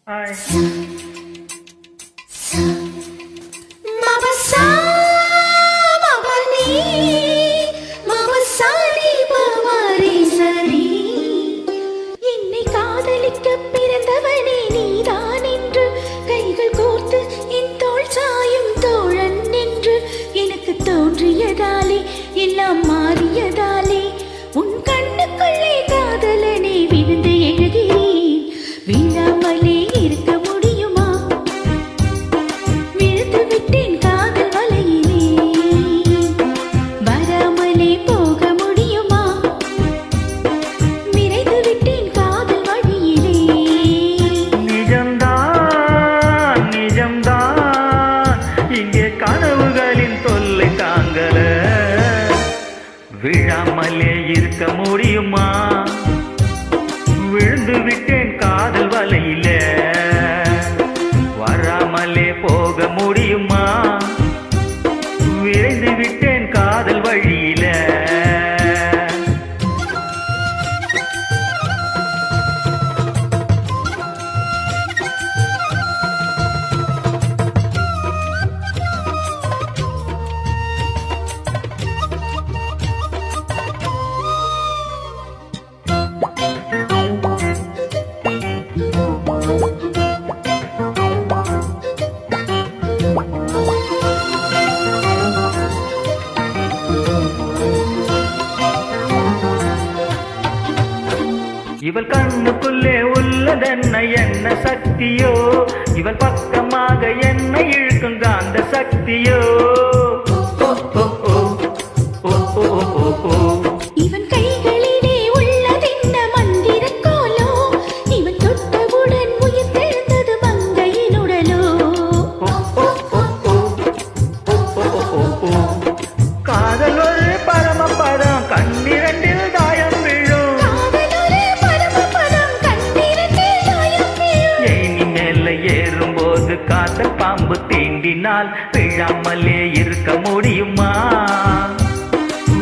என்னை காதலிக்க பிறந்தவனே நீதான் என்று கைகள் கோர்த்து என் தோள் சாயும் தோழன் என்று எனக்கு தோன்றியதாலே எல்லாம் மாறியதாலே உன் கண்ணுக்குள்ளே காதலனே விழுந்து எழுகிறேன். விழாமலே இருக்க முடியுமா? விழுந்து விட்டேன் காதல் வலையிலே. வராமலே போக முடியுமா? விரைந்து விட்டேன் காதல் வழியிலே. நிஜம்தான் நிஜம்தான் இங்கே கனவுகளின் தொல்லை தாங்கல. விழாமலே இருக்க முடியுமா? விழுந்து விட்டேன் காதல் வலையில. வராமலே போக முடியுமா? விரைந்து விட்டேன் காதல் வழியில. இவள் கண்ணுக்குள்ளே உள்ளதென்ன என்ன சக்தியோ? இவள் பக்கமாக என்ன இழுக்கும் காந்த சக்தியோ? இவன் கைகளிலே உள்ளதென்ன மந்திர கோலோ? இவன் தொட்டவுடன் உயிர் தெழுந்தது மங்கையின் உடலோ? காதல் ஒரு பரமபதம் கண்ணிரண்டில் தாயம் விழும். ஏனி மேல ஏறும்போது காத்த பாம்பு தீண்டினால் விழாமலே இருக்க முடியுமா?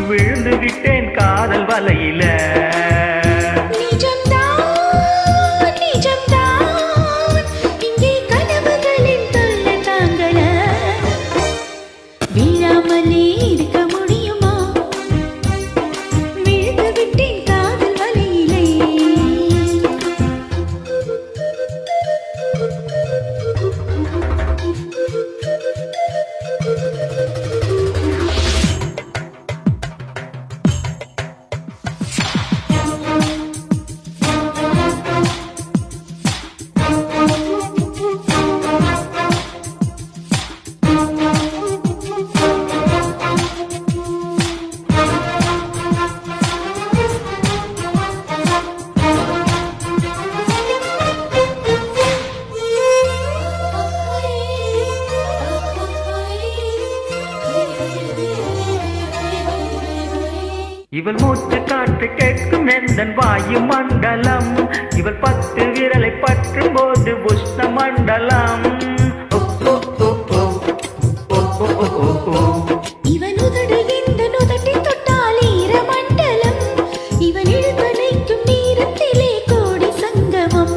விழுந்து விட்டேன் காதல் வலையில. இங்கே கனவுகளின் தொல்லை தாங்கல. விழாமலே இருக்க முடியுமா? விழுந்து விட்டேன் காதல் வலையிலே. இவள் மூச்சு காற்று கேட்கும் எந்தன் வாயு மண்டலம். இவள் 10 விரலை பற்றும் போது உஷ்ண மண்டலம். இவன் உதடு இந்த நுதட்டை தொட்டால் ஈர மண்டலம். இவன் இழுத்தணைக்கும் நீரத்திலே கோடி சங்கமம்.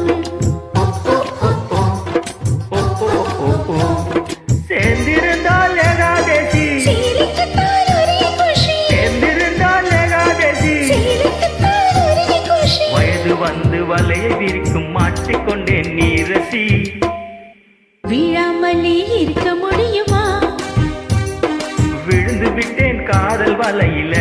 சேர்ந்திருந்தால் ஏகாதேசி, சீலிக்குத்தான் ஒரே குஷி. சேர்ந்திருந்தால் ஏகாதேசி. சீலிக்குத்தான் ஒரே குஷி. வயது வந்து வலையை விரிக்கும் மாட்டிக்கொண்டேன் நீரசி. விழாமலே இருக்க முடியுமா? விழுந்து விட்டேன் காதல் வலையில.